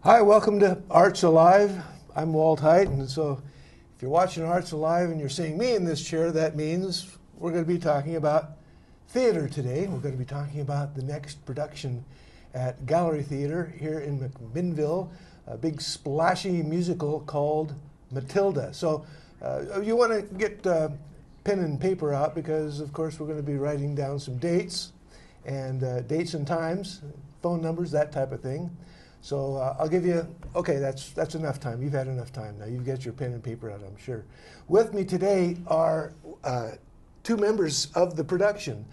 Hi, welcome to Arts Alive. I'm Walt Height, and so if you're watching Arts Alive and you're seeing me in this chair, that means we're going to be talking about theater today. We're going to be talking about the next production at Gallery Theater here in McMinnville, a big splashy musical called Matilda. So you want to get pen and paper out because, of course, we're going to be writing down some dates and times, phone numbers, that type of thing. So I'll give you, okay, that's enough time. You've had enough time now. You've got your pen and paper out, I'm sure. With me today are two members of the production.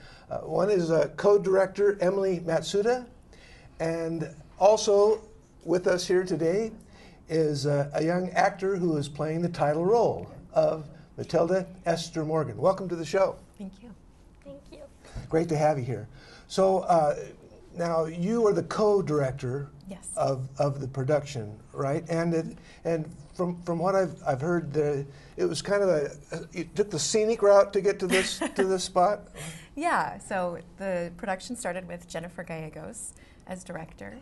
One is co-director Emily Matsuda, and also with us here today is a young actor who is playing the title role of Matilda, Esther Morgan. Welcome to the show. Thank you. Thank you. Great to have you here. So now you are the co-director Yes. of the production, right? And from what I've heard, it was kind of you took the scenic route to get to this spot. Yeah. So the production started with Jennifer Gallegos as director,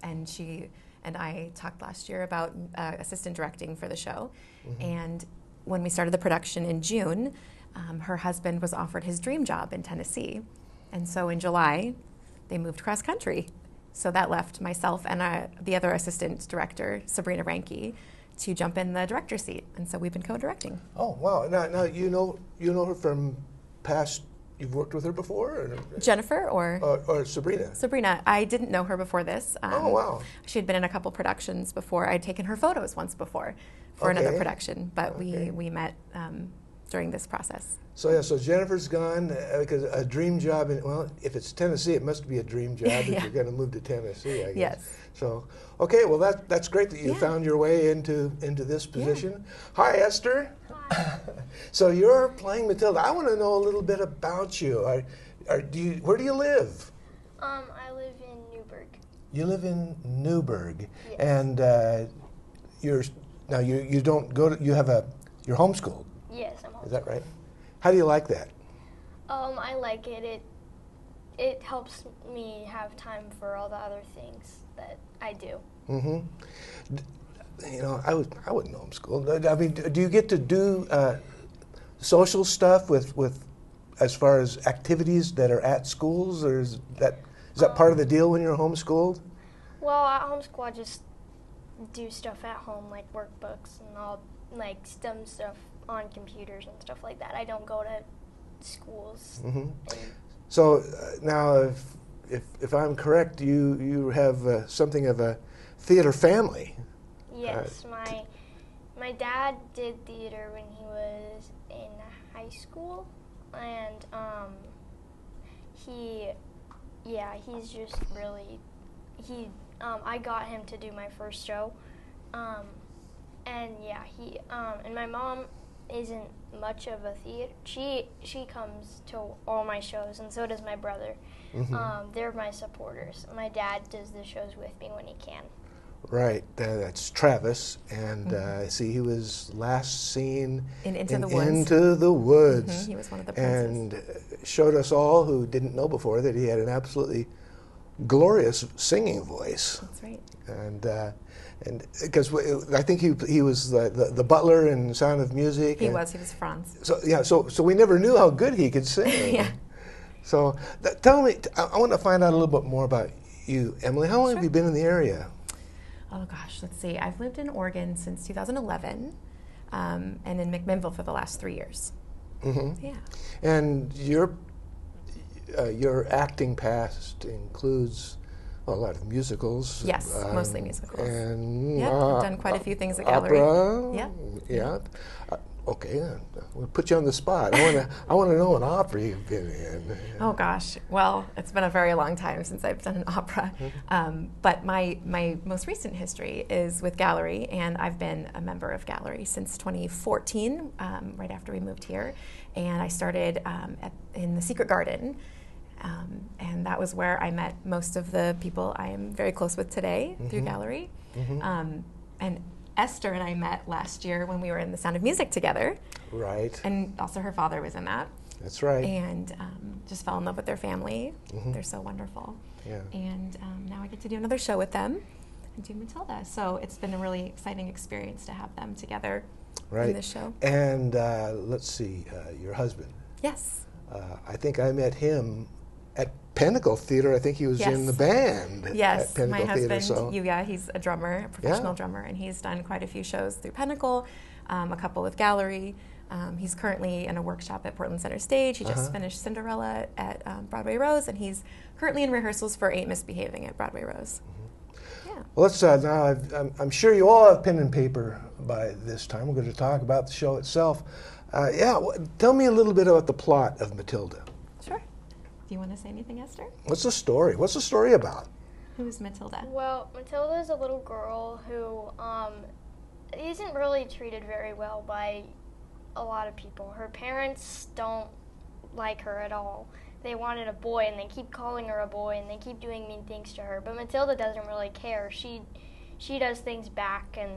and she and I talked last year about assistant directing for the show. Mm-hmm. And when we started the production in June, her husband was offered his dream job in Tennessee, and so in July, they moved cross country. So that left myself and the other assistant director, Sabrina Ranke, to jump in the director's seat. And so we've been co-directing. Oh, wow. Now you know her from past, you've worked with her before? Or? Jennifer or Sabrina? Sabrina. I didn't know her before this. Oh, wow. She had been in a couple productions before. I'd taken her photos once before for another production, but we met during this process. So yeah, so Jennifer's gone because a dream job. Well, if it's Tennessee, it must be a dream job if you're going to move to Tennessee, I guess. Yes. So okay, well that's great that you found your way into this position. Yeah. Hi, Esther. Hi. So you're playing Matilda. I want to know a little bit about you. Where do you live? I live in Newburgh. You live in Newburgh, yes. And you don't go to. You're homeschooled. Yes, I'm homeschooled. Is that right? How do you like that? I like it. It helps me have time for all the other things that I do. Mm-hmm. You know, I wouldn't homeschool. I mean, do you get to do social stuff with as far as activities that are at schools, or is that part of the deal when you're homeschooled? Well, at homeschool, I just do stuff at home, like workbooks and all, like STEM stuff on computers and stuff like that. I don't go to schools. Mm-hmm. So now, if I'm correct, you have something of a theater family. Yes, my dad did theater when he was in high school, and he's just really I got him to do my first show, and my mom isn't much of a theater. She comes to all my shows, and so does my brother. Mm-hmm. They're my supporters. My dad does the shows with me when he can. Right, that's Travis, and I see he was last seen in Into the Woods. Into the Woods. Mm-hmm. He was one of the princes. And showed us all who didn't know before that he had an absolutely glorious singing voice. That's right. And because I think he was the butler in Sound of Music. He was Franz. So we never knew how good he could sing. Yeah. So tell me, I want to find out a little bit more about you, Emily. How long have you been in the area? Oh gosh, let's see. I've lived in Oregon since 2011, and in McMinnville for the last 3 years. Mm-hmm. Yeah. And your acting past includes a lot of musicals. Yes, mostly musicals. And I've done quite a few things at Gallery. Opera. Yeah. Yeah. Okay, we'll put you on the spot. I want to know an opera you've been in. Oh gosh, well, it's been a very long time since I've done an opera. But my most recent history is with Gallery, and I've been a member of Gallery since 2014, right after we moved here. And I started in the Secret Garden, and that was where I met most of the people I am very close with today through Gallery. And Esther and I met last year when we were in The Sound of Music together. Right. And also her father was in that. That's right. And just fell in love with their family. They're so wonderful. Yeah. And now I get to do another show with them and do Matilda. So it's been a really exciting experience to have them together in this show. And let's see, your husband. Yes. I think I met him at Pinnacle Theater. I think he was in the band yes, at Pinnacle my Theater. husband, Yuya, he's a drummer, a professional drummer, and he's done quite a few shows through Pinnacle, a couple with Gallery. He's currently in a workshop at Portland Center Stage. He just finished Cinderella at Broadway Rose, and he's currently in rehearsals for Ain't Misbehaving at Broadway Rose. Yeah. Well, let's now. I'm sure you all have pen and paper by this time. We're going to talk about the show itself. Tell me a little bit about the plot of Matilda. Sure. Do you want to say anything, Esther? What's the story? What's the story about? Who's Matilda? Well, Matilda is a little girl who isn't really treated very well by a lot of people. Her parents don't like her at all. They wanted a boy, and they keep calling her a boy, and they keep doing mean things to her. But Matilda doesn't really care. She does things back and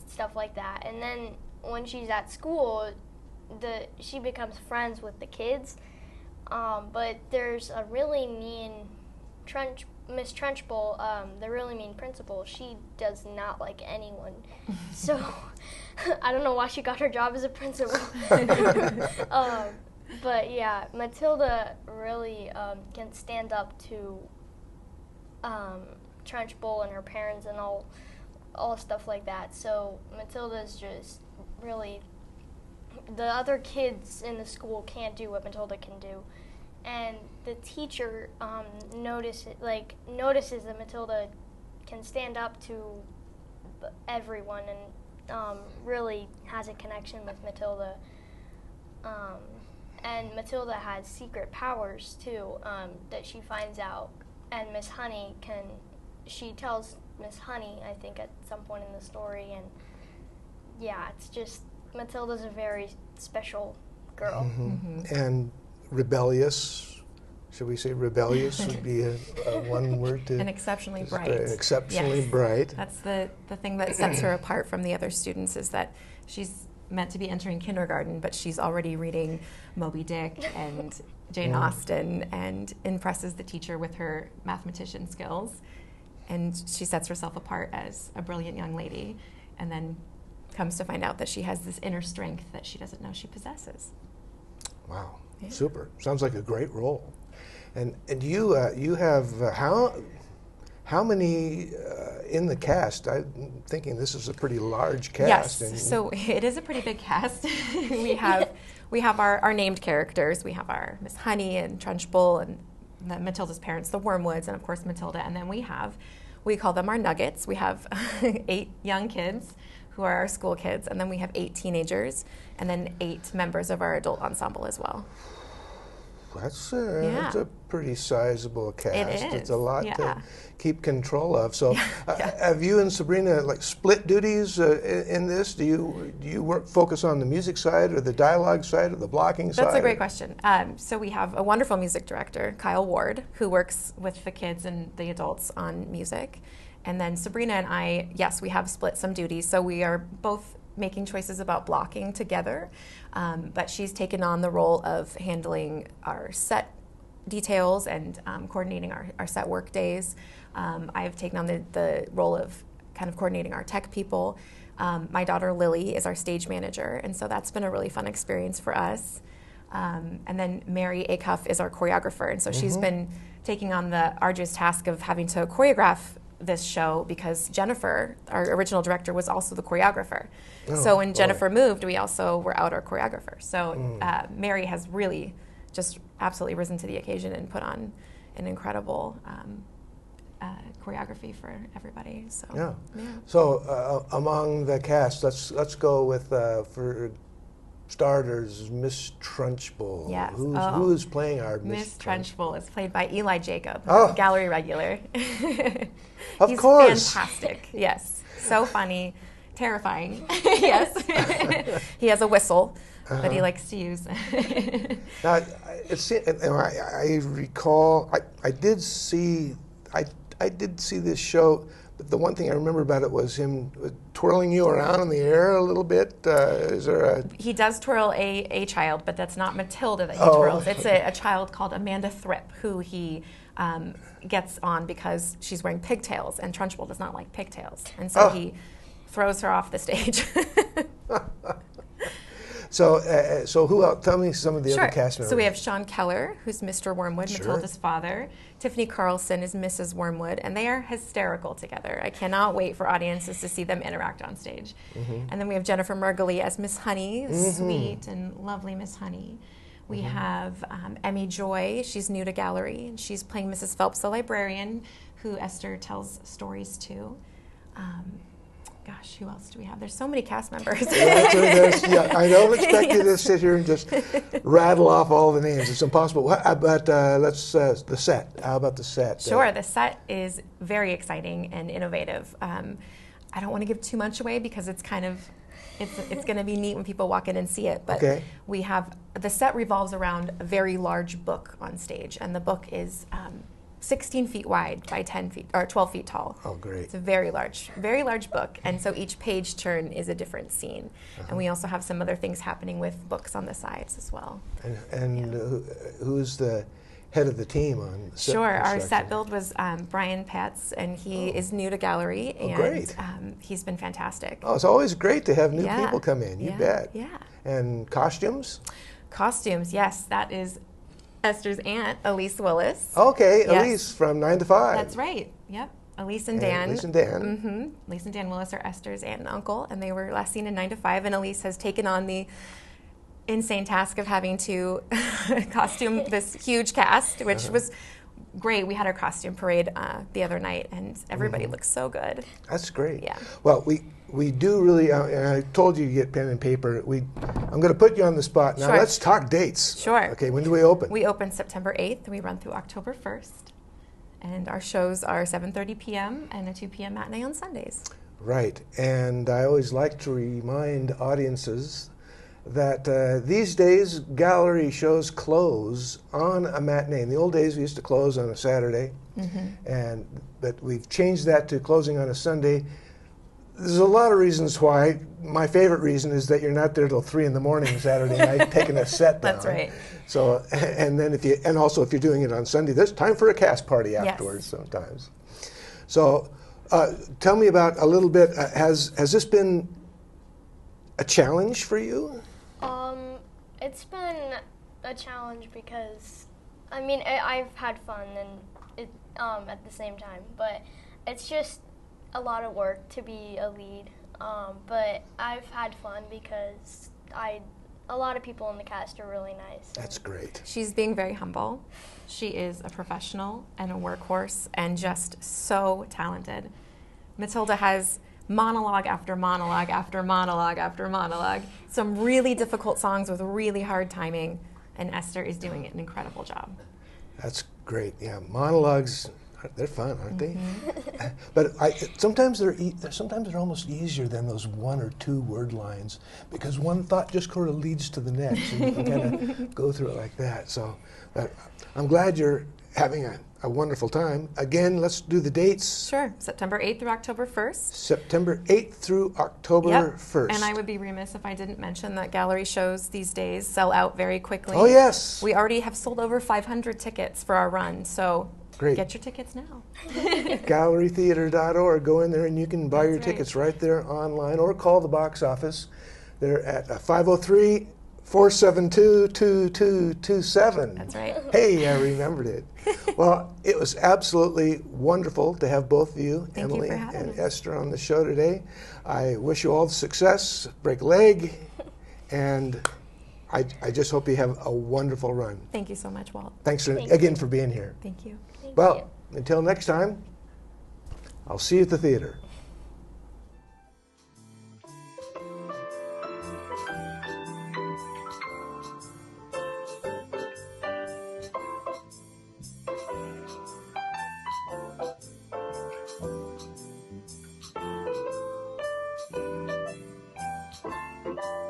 stuff like that. And then when she's at school, she becomes friends with the kids. But there's a really mean Miss Trunchbull, the really mean principal. She does not like anyone. So I don't know why she got her job as a principal. But yeah, Matilda really can stand up to Trunchbull and her parents and all stuff like that. So Matilda's just really, the other kids in the school can't do what Matilda can do. And the teacher notices that Matilda can stand up to everyone and really has a connection with Matilda. And Matilda has secret powers too that she finds out. And Miss Honey she tells Miss Honey, I think, at some point in the story. And yeah, it's just, Matilda's a very special girl. And rebellious, should we say rebellious would be a one word to... And exceptionally bright. Exceptionally bright. That's the thing that sets her apart from the other students, is that she's meant to be entering kindergarten, but she's already reading Moby Dick and Jane Austen and impresses the teacher with her mathematician skills. And she sets herself apart as a brilliant young lady, and then comes to find out that she has this inner strength that she doesn't know she possesses. Wow. Yeah. Super. Sounds like a great role. And you have how many in the cast? I'm thinking this is a pretty large cast. Yes, so it is a pretty big cast. we have our named characters. We have our Miss Honey and Trunchbull and Matilda's parents, the Wormwoods, and of course Matilda. And then we call them our Nuggets. We have 8 young kids who are our school kids, and then we have 8 teenagers, and then 8 members of our adult ensemble as well. That's a pretty sizable cast. It is. It's a lot to keep control of. So, have you and Sabrina split duties in this? Do you focus on the music side, or the dialogue side, or the blocking side? That's a great question. So we have a wonderful music director, Kyle Ward, who works with the kids and the adults on music, and then Sabrina and I, yes, we have split some duties. So we are both making choices about blocking together, but she's taken on the role of handling our set details and coordinating our set work days. I've taken on the role of kind of coordinating our tech people. My daughter Lily is our stage manager, and so that's been a really fun experience for us. And then Mary Acuff is our choreographer, and so she's been taking on the arduous task of having to choreograph this show, because Jennifer, our original director, was also the choreographer. So when Jennifer moved, we also were out our choreographer. So Mary has really just absolutely risen to the occasion and put on an incredible choreography for everybody. So So among the cast, let's go with for starters, Miss Trunchbull. Yes. Who is playing our Miss Trunchbull is played by Eli Jacob, Oh. gallery regular. Of He's course. fantastic. Yes. So funny, terrifying. Yes. He has a whistle that he likes to use. Now, I recall, I did see this show, but the one thing I remember about it was him twirling you around in the air a little bit. Is there a... He does twirl a child, but that's not Matilda that he Oh. twirls. It's a child called Amanda Thripp, who he gets on because she's wearing pigtails, and Trunchbull does not like pigtails. And so he throws her off the stage. So who else? Tell me some of the other cast members. So we have Sean Keller, who's Mr. Wormwood, Sure. Matilda's father. Tiffany Carlson is Mrs. Wormwood, and they are hysterical together. I cannot wait for audiences to see them interact on stage. And then we have Jennifer Mergoli as Miss Honey, sweet and lovely Miss Honey. We have Emmy Joy. She's new to gallery, and she's playing Mrs. Phelps, the librarian, who Esther tells stories to. Gosh, who else do we have? There's so many cast members. I don't expect you to sit here and just rattle off all the names. It's impossible. But the set. How about the set? Sure, the set is very exciting and innovative. I don't want to give too much away because it's kind of, it's going to be neat when people walk in and see it. But we have, the set revolves around a very large book on stage, and the book is 16 feet wide by 10 feet or 12 feet tall. Oh, great. It's a very large book, and so each page turn is a different scene. And we also have some other things happening with books on the sides as well. And who's the head of the team on set? Sure, our construction? set build was Brian Petz, and he is new to gallery, and great. He's been fantastic. Oh, it's always great to have new people come in. You bet. Yeah. And costumes? Costumes, yes, that is Esther's aunt, Elise Willis. Okay, Yes. Elise from 9 to 5. That's right. Yep. Elise and Dan. Elise and Dan. Elise and Dan Willis are Esther's aunt and uncle, and they were last seen in 9 to 5. And Elise has taken on the insane task of having to costume this huge cast, which was great. We had our costume parade the other night, and everybody looks so good. That's great. Yeah. Well, we do really, and I told you to get pen and paper. I'm going to put you on the spot. Now, Sure. let's talk dates. Sure. Okay, when do we open? We open September 8th. We run through October 1st. And our shows are 7:30 p.m. and a 2 p.m. matinee on Sundays. Right. And I always like to remind audiences that these days gallery shows close on a matinee. In the old days, we used to close on a Saturday, but we've changed that to closing on a Sunday. There's a lot of reasons why. My favorite reason is that you're not there till 3 in the morning Saturday night taking a set down. That's right. So, and then if you're doing it on Sunday, there's time for a cast party afterwards sometimes. So, tell me about a little bit. Has this been a challenge for you? It's been a challenge because, I mean, I've had fun and at the same time, but it's just a lot of work to be a lead. But I've had fun because a lot of people in the cast are really nice. That's great. She's being very humble. She is a professional and a workhorse and just so talented. Matilda has monologue after monologue after monologue after monologue, some really difficult songs with really hard timing, and Esther is doing an incredible job. That's great. Yeah, monologues, they're fun, aren't they? But sometimes they're almost easier than those 1 or 2 word lines because one thought just sort of leads to the next, and you can kind of go through it like that. So I'm glad you're having a wonderful time. Again, let's do the dates. Sure. September 8th through October 1st. September 8th through October 1st. And I would be remiss if I didn't mention that gallery shows these days sell out very quickly. Oh, yes. We already have sold over 500 tickets for our run, so great. Get your tickets now. gallerytheater.org. Go in there and you can buy your That's right. tickets right there online or call the box office. They're at 503-472-2227. That's right. Hey, I remembered it. Well, it was absolutely wonderful to have both of you, Thank you Emily for having and us. Esther, on the show today. I wish you all the success, break a leg, and I just hope you have a wonderful run. Thank you so much, Walt. Thanks Thank again for being here. Thank you. Thank Well, you. until next time, I'll see you at the theater. Bye.